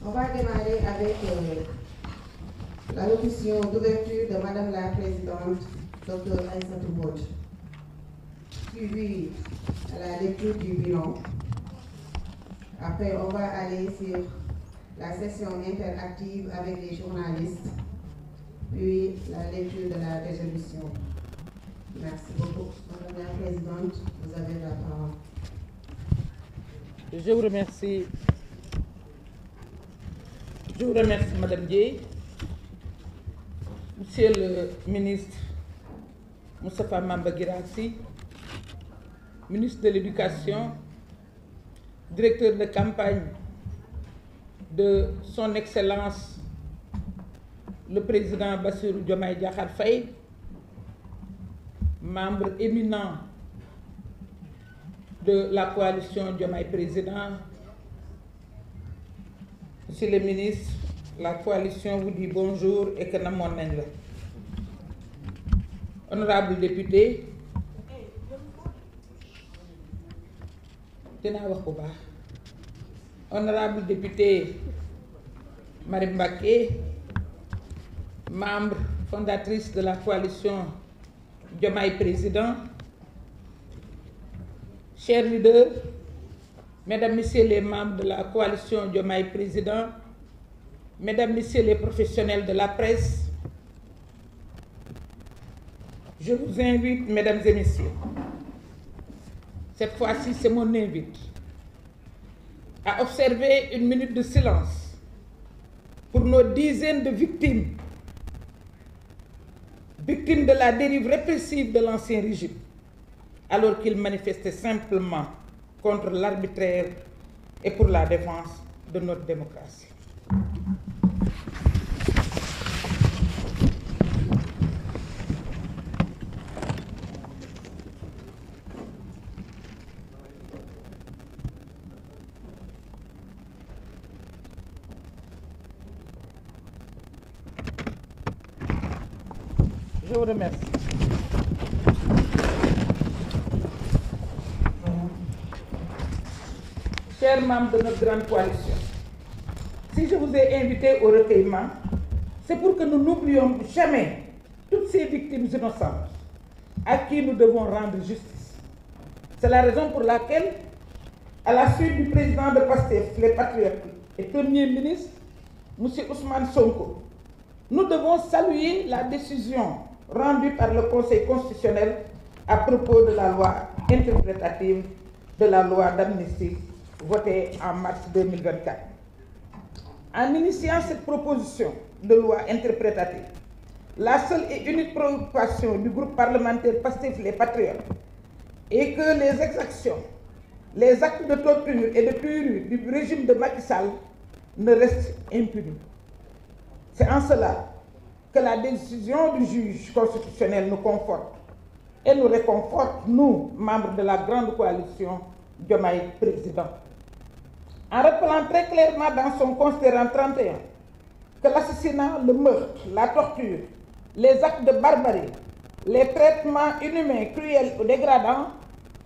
On va démarrer avec la locution d'ouverture de Madame la Présidente, Dr Aïssatou Mbodj, suivie à la lecture du bilan. Après, on va aller sur la session interactive avec les journalistes, puis la lecture de la résolution. Merci beaucoup. Madame la Présidente, vous avez la parole. Je vous remercie. Je vous remercie, Madame Dieye. Monsieur le ministre Moustapha Mamba Guirassy, ministre de l'Éducation, directeur de campagne de son Excellence le président Bassirou Diomaye Diakhar Faye, membre éminent de la coalition Diomaye Président, Monsieur le ministre, la coalition vous dit bonjour et que namoon nañ la. Honorable député, dinaa wax bu baax. Honorable député Marie Mbacké, membre fondatrice de la coalition Diomaye Président, chers leaders, Mesdames, Messieurs les membres de la coalition Diomaye Président, Mesdames, Messieurs les professionnels de la presse, je vous invite, Mesdames et Messieurs, cette fois-ci c'est mon invite, à observer une minute de silence pour nos dizaines de victimes de la dérive répressive de l'ancien régime, alors qu'ils manifestaient simplement contre l'arbitraire et pour la défense de notre démocratie. Je vous remercie. Chers membres de notre grande coalition, si je vous ai invité au recueillement, c'est pour que nous n'oublions jamais toutes ces victimes innocentes à qui nous devons rendre justice. C'est la raison pour laquelle, à la suite du président de PASTEF, les Patriotes, et Premier ministre, M. Ousmane Sonko, nous devons saluer la décision rendue par le Conseil constitutionnel à propos de la loi interprétative de la loi d'amnistie votée en mars 2024. En initiant cette proposition de loi interprétative, la seule et unique préoccupation du groupe parlementaire PASTEF les Patriotes est que les exactions, les actes de torture et de tuerie du régime de Macky Sall ne restent impunis. C'est en cela que la décision du juge constitutionnel nous conforte et nous réconforte, nous, membres de la grande coalition Diomaye Président. En rappelant très clairement dans son considérant 31 que l'assassinat, le meurtre, la torture, les actes de barbarie, les traitements inhumains, cruels ou dégradants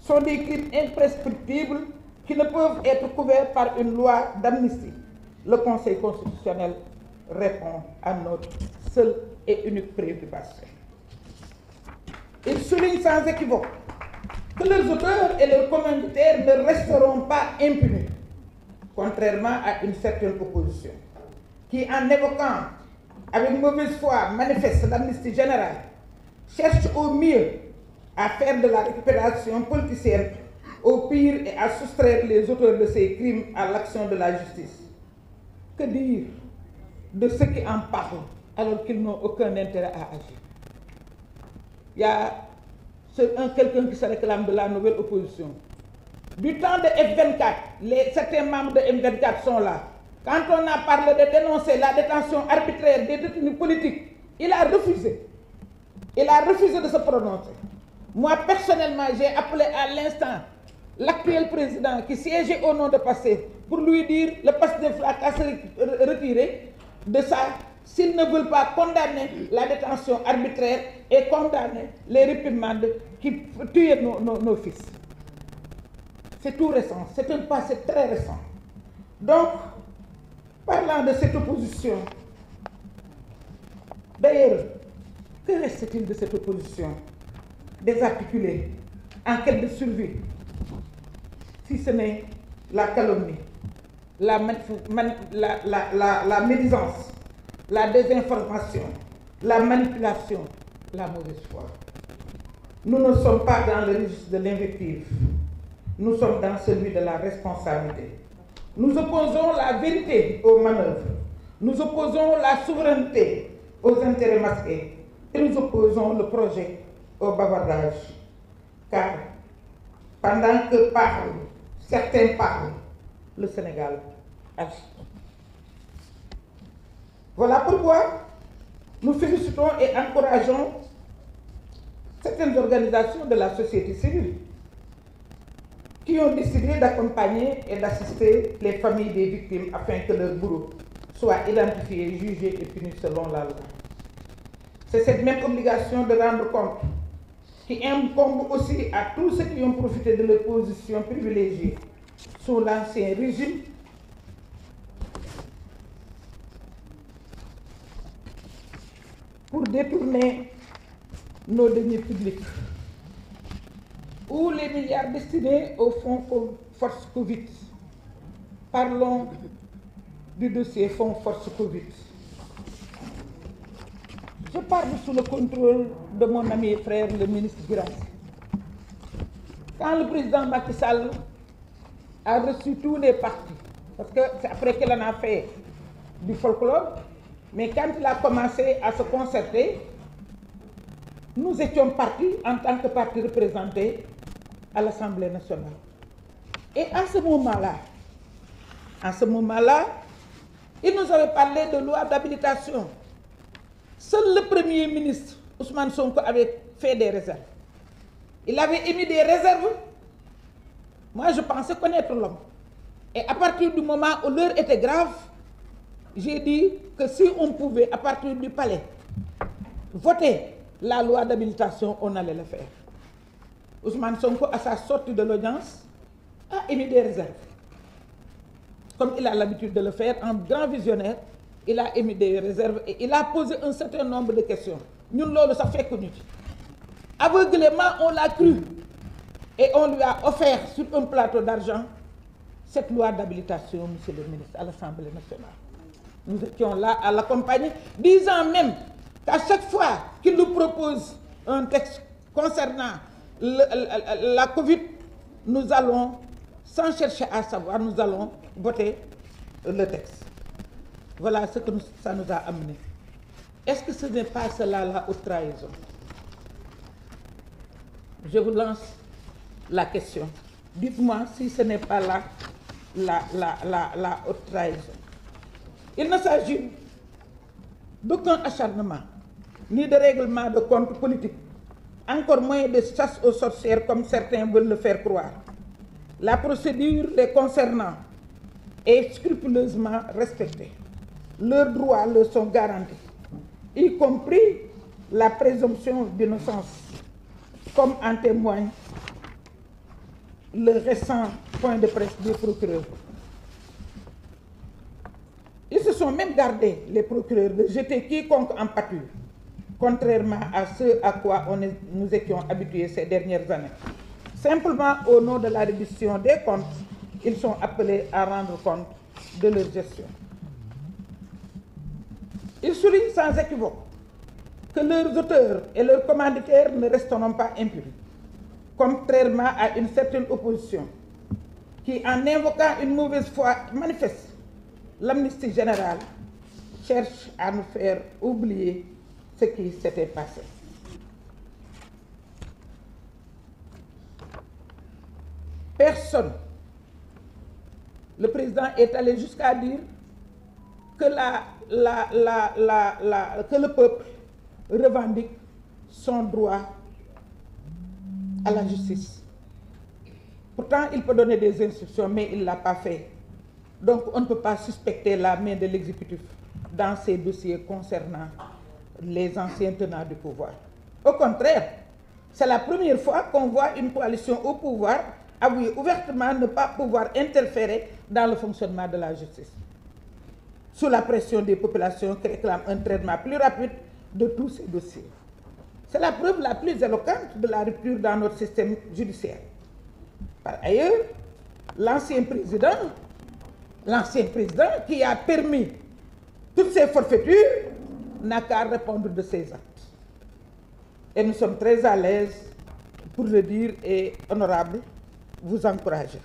sont des crimes imprescriptibles qui ne peuvent être couverts par une loi d'amnistie. Le Conseil constitutionnel répond à notre seule et unique préoccupation. Il souligne sans équivoque que leurs auteurs et leurs commanditaires ne resteront pas impunis, contrairement à une certaine opposition, qui, en évoquant avec mauvaise foi manifeste l'amnistie générale, cherche au mieux à faire de la récupération politicienne, au pire et à soustraire les auteurs de ces crimes à l'action de la justice. Que dire de ceux qui en parlent alors qu'ils n'ont aucun intérêt à agir? Il y a quelqu'un qui se réclame de la nouvelle opposition. Du temps de F24, certains membres de M24 sont là. Quand on a parlé de dénoncer la détention arbitraire des détenus politiques, il a refusé. Il a refusé de se prononcer. Moi, personnellement, j'ai appelé à l'instant l'actuel président qui siégeait au nom de PASTEF pour lui dire le PASTEF a se retirer de ça s'ils ne veulent pas condamner la détention arbitraire et condamner les réprimandes qui tuaient nos fils. C'est tout récent, c'est un passé très récent. Donc, Parlant de cette opposition, d'ailleurs, que reste-t-il de cette opposition désarticulée, en quête de survie, si ce n'est la calomnie, la médisance, la désinformation, la manipulation, la mauvaise foi? Nous ne sommes pas dans le registre de l'invective, nous sommes dans celui de la responsabilité. Nous opposons la vérité aux manœuvres, nous opposons la souveraineté aux intérêts masqués et nous opposons le projet au bavardage. Car pendant que certains parlent, le Sénégal agit. Voilà pourquoi nous félicitons et encourageons certaines organisations de la société civile qui ont décidé d'accompagner et d'assister les familles des victimes afin que leurs bourreaux soient identifiés, jugés et punis selon la loi. C'est cette même obligation de rendre compte qui incombe aussi à tous ceux qui ont profité de leur position privilégiée sous l'ancien régime pour détourner nos deniers publics ou les milliards destinés au fonds Force Covid. Parlons du dossier fonds Force Covid. Je parle sous le contrôle de mon ami et frère, le ministre Guirassy. Quand le président Macky Sall a reçu tous les partis, parce que c'est après qu'il en a fait du folklore, mais quand il a commencé à se concerter, nous étions partis en tant que parti représenté à l'Assemblée nationale. Et à ce moment-là, il nous avait parlé de loi d'habilitation. Seul le Premier ministre, Ousmane Sonko, avait fait des réserves. Il avait émis des réserves. Moi, je pensais connaître l'homme. Et à partir du moment où l'heure était grave, j'ai dit que si on pouvait, à partir du palais, voter la loi d'habilitation, on allait le faire. Ousmane Sonko, à sa sortie de l'audience, a émis des réserves. Comme il a l'habitude de le faire, en grand visionnaire, il a émis des réserves et il a posé un certain nombre de questions. Nous, ça fait que nous. Aveuglément, on l'a cru. Et on lui a offert sur un plateau d'argent cette loi d'habilitation, monsieur le ministre, à l'Assemblée nationale. Nous étions là à l'accompagner, disant même qu'à chaque fois qu'il nous propose un texte concernant la Covid, nous allons, sans chercher à savoir, nous allons voter le texte. Voilà ce que ça nous a amené. Est-ce que ce n'est pas cela la haute trahison? Je vous lance la question. Dites-moi si ce n'est pas là la haute trahison. Il ne s'agit d'aucun acharnement, ni de règlement de compte politique, encore moins de chasse aux sorcières comme certains veulent le faire croire. La procédure les concernant est scrupuleusement respectée. Leurs droits leur sont garantis, y compris la présomption d'innocence, comme en témoigne le récent point de presse des procureurs. Ils se sont même gardés, les procureurs, de jeter quiconque en pâture, contrairement à ce à quoi nous étions habitués ces dernières années. Simplement, au nom de la reddition des comptes, ils sont appelés à rendre compte de leur gestion. Ils soulignent sans équivoque que leurs auteurs et leurs commanditaires ne resteront pas impunis, contrairement à une certaine opposition qui, en invoquant une mauvaise foi manifeste, l'amnistie générale cherche à nous faire oublier ce qui s'était passé. Personne, le président est allé jusqu'à dire que, que le peuple revendique son droit à la justice. Pourtant, il peut donner des instructions, mais il ne l'a pas fait. Donc, on ne peut pas suspecter la main de l'exécutif dans ces dossiers concernant les anciens tenants du pouvoir. Au contraire, c'est la première fois qu'on voit une coalition au pouvoir avouer ouvertement ne pas pouvoir interférer dans le fonctionnement de la justice. sous la pression des populations qui réclament un traitement plus rapide de tous ces dossiers. C'est la preuve la plus éloquente de la rupture dans notre système judiciaire. Par ailleurs, l'ancien président qui a permis toutes ces forfaitures n'a qu'à répondre de ses actes. Et nous sommes très à l'aise pour le dire et honorable, vous encourager.